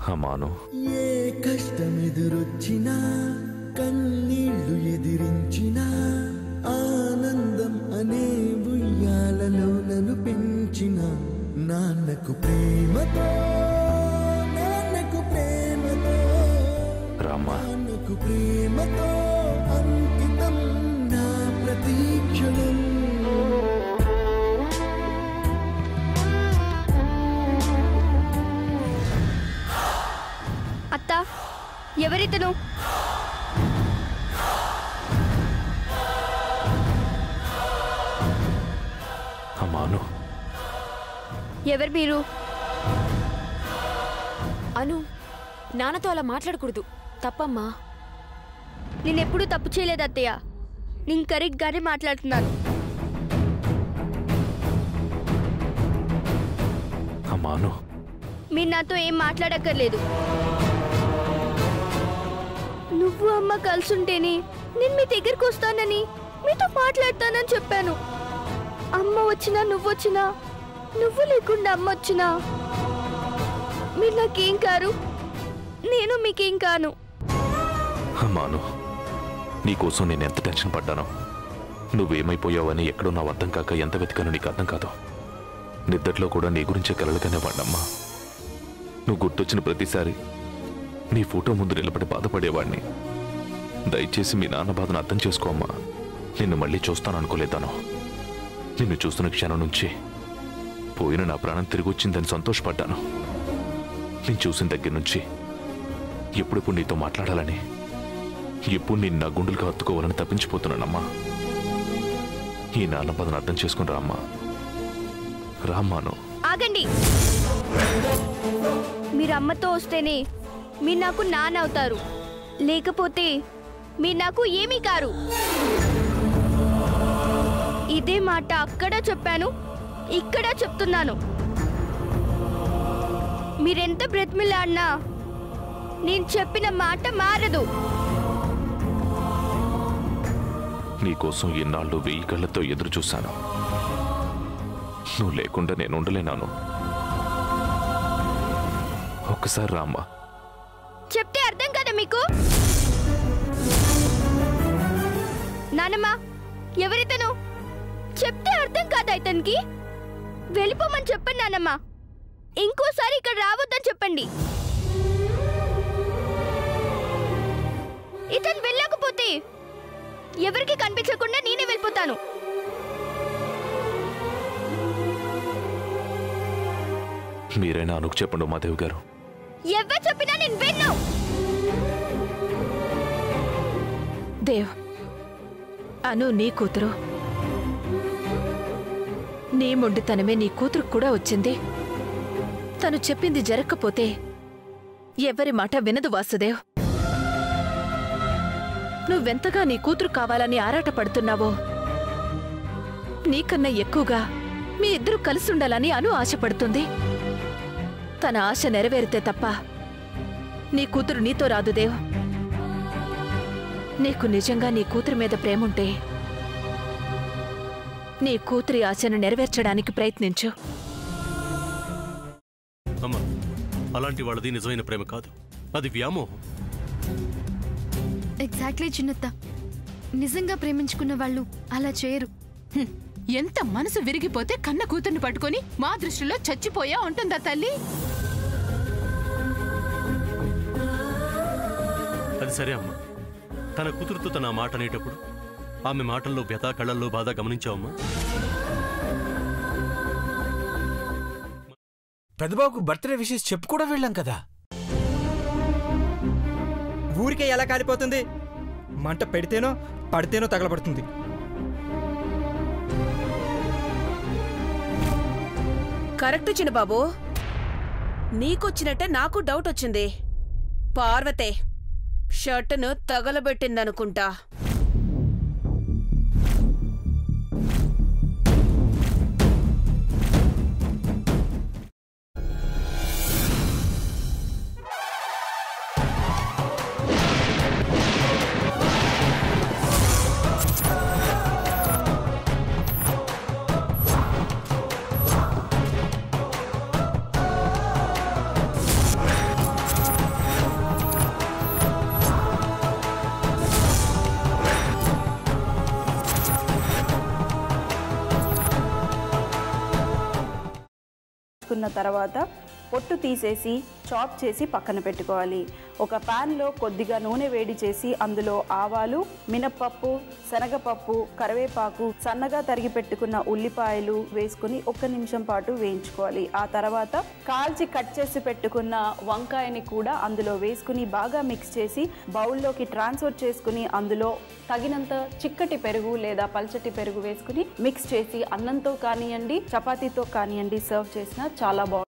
అమ్మాను, ఏ కష్టం ఎదురొచ్చినా కన్నీళ్లు ఎదిరించినా ఆనందం అనే ఉయ్యాలలో నన్ను పెంచిన నాన్నకు ప్రేమతో రామ్మా, నాన్నకు ప్రేమతో అంకితం నా ప్రతీక్షణం. అత్త, ఎవరితను? అమ్మాను, ఎవరు మీరు? అను, నాన్నతో అలా మాట్లాడకూడదు, తప్పమ్మా. నేనెప్పుడూ తప్పు చేయలేదు అత్తయ్య. నేను కరెక్ట్గానే మాట్లాడుతున్నాను. అమ్మాను, మీరు నాతో ఏం మాట్లాడక్కర్లేదు. నువ్వు అమ్మ కలుసుంటేనే నేను మీ దగ్గరికి వస్తానని, మీతో మాట్లాడతానని చెప్పాను. అమ్మ వచ్చినా నువ్వొచ్చినా, నువ్వు లేకుండా అమ్మ వచ్చినా మీరు నాకేం కారు, నేను మీకేం కాను. అమ్మాను, నీకోసం నేను ఎంత టెన్షన్ పడ్డానో, నువ్వేమైపోయావని ఎక్కడో నా అర్థం కాక ఎంత వెతికానో నీకు అర్థం కాదు. నిద్దట్లో కూడా నీ గురించే కలలుగానే వాడినమ్మా. నువ్వు గుర్తొచ్చిన ప్రతిసారి నీ ఫోటో ముందు నిలబడి బాధపడేవాడిని. దయచేసి మీ నాన్న బాధను అర్థం చేసుకోమ్మా. నిన్ను మళ్ళీ చూస్తాననుకోలేదాను. నిన్ను చూస్తున్న క్షణం నుంచి పోయిన నా ప్రాణం తిరిగి వచ్చిందని సంతోషపడ్డాను. నేను చూసిన దగ్గర నుంచి ఎప్పుడెప్పుడు నీతో మాట్లాడాలని, ఎప్పుడు నేను నా గుండెలుగా హత్తుకోవాలని తప్పించిపోతున్నానమ్మా. ఈ నాన్న బాధను అర్థం చేసుకుని రామ్మా. రామ్మాను. ఆగండి. మీరు అమ్మతో వస్తేనే మీరు నాకు నాన్న అవుతారు, లేకపోతే మీరు నాకు ఏమీ కారు. ఇదే మాట అక్కడ చెప్పాను, ఇక్కడ చెప్తున్నాను. మీరెంత బ్రతిమిలాడినా నేను చెప్పిన మాట మారదు. నీకోసం ఇన్నాళ్ళు 1000 కళ్ళతో ఎదురు చూశాను. నువ్వు లేకుండా నేను ఉండలేనాను. ఒక్కసారి రామ్మా. చెప్తే అర్థం కదా మీకు? నానమ్మా, ఎవరితను? చెప్తే అర్థం కాదా ఇతనికి? వెళ్ళిపోమని చెప్పండి నానమ్మా. ఇంకోసారి ఇక్కడ రావద్దని చెప్పండి. ఇతను వెళ్ళకపోతే ఎవరికి కనిపించకుండా నేనే వెళ్ళిపోతాను. మీరైనా అనుకు చెప్పండి ఉమాదేవి గారు. ఎవరు చెప్పినా నేను విన్ను. దేవ్, అను నీ కూతురు. నీ మొండితనమే నీ కూతురు కూడా వచ్చింది. తను చెప్పింది జరగకపోతే ఎవరి మాట వినదు వాసుదేవ్. నువ్వెంతగా నీ కూతురు కావాలని ఆరాటపడుతున్నావో, నీకన్నా ఎక్కువగా మీ ఇద్దరు కలిసుండాలని అను ఆశపడుతుంది. తన ఆశ నెరవేరితే తప్ప నీ కూతురు నీతో రాదు దేవ్. నీకు నిజంగా నీ కూతురు మీద ప్రేముంటే నీ కూతురి ఆశను నెరవేర్చడానికి ప్రయత్నించు. అమ్మా, అలాంటి వాళ్ళది నిజమైన ప్రేమ కాదు, అది వ్యామోహం. ఎగ్జాక్ట్లీ చిన్నత్త. నిజంగా ప్రేమించుకున్న వాళ్ళు అలా చేయరు. ఎంత మనసు విరిగిపోతే కన్న కూతుర్ని పట్టుకొని మా దృష్టిలో చచ్చిపోయా ఉంటుందా తల్లి? అది సరే అమ్మా. తన కూతురుతో తన మాట అనేటప్పుడు ఆమె మాటల్లో వ్యథ, కళ్ళల్లో బాధ గమనించావమ్మా? పెద్దబాబుకు బర్త్డే విషెస్ చెప్పు కూడా వెళ్ళాం కదా. ఊరికే ఎలా కాలిపోతుంది? మంట పెడితేనో పడితేనో తగలబడుతుంది. కరెక్ట్ చిన్నబాబు. నీకొచ్చినట్టే నాకు డౌట్ వచ్చింది. పార్వతే షర్టును తగలబెట్టిందనుకుంటా. వేయించుకున్న తర్వాత పొట్టు తీసేసి చాప్ చేసి పక్కన పెట్టుకోవాలి. ఒక ప్యాన్లో కొద్దిగా నూనె వేడి చేసి అందులో ఆవాలు, మినప్పప్పు, శనగపప్పు, కరివేపాకు, సన్నగా తరిగి పెట్టుకున్న ఉల్లిపాయలు వేసుకుని 1 నిమిషం పాటు వేయించుకోవాలి. ఆ తర్వాత కాల్చి కట్ చేసి పెట్టుకున్న వంకాయని కూడా అందులో వేసుకుని బాగా మిక్స్ చేసి బౌల్లోకి ట్రాన్స్ఫర్ చేసుకుని అందులో తగినంత చిక్కటి పెరుగు లేదా పల్చటి పెరుగు వేసుకుని మిక్స్ చేసి అన్నంతో కానివ్వండి, చపాతీతో కానివ్వండి సర్వ్ చేసినా చాలా బాగుంటుంది.